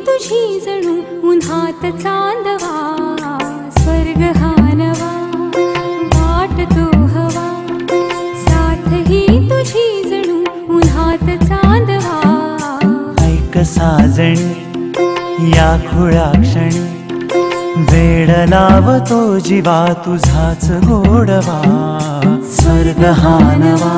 तुझी जणू उन्हात चांदवा, स्वर्ग हा नवा वाटतो हवा, साथ ही तुझी जणू उन्हात चांदवा। ऐक साजणी या खुळ्या क्षणी, वेड लावतो जीवा तुझाच गोडवा, स्वर्ग हा नवा।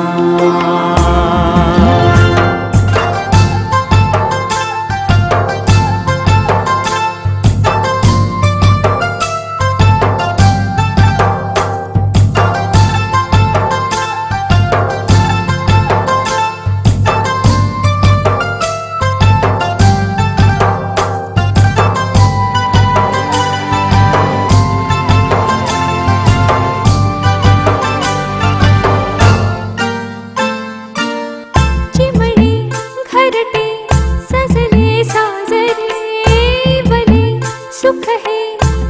सुख है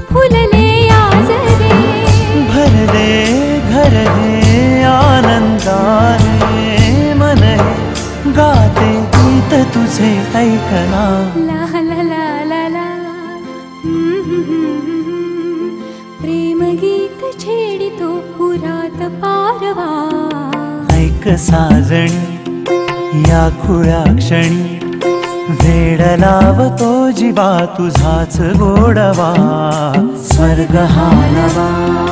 फुलले आजरे, भरले घर हे आनंदाने, मन हे गाते गीत तुझे ऐकना, ला ला ला ला ला। प्रेम गीत छेडितो पुरात पारवा। ऐक साजणी या खुळ्या क्षणी, वेड लावतो जीवा तुझाच गोडवा, स्वर्ग हा नवा।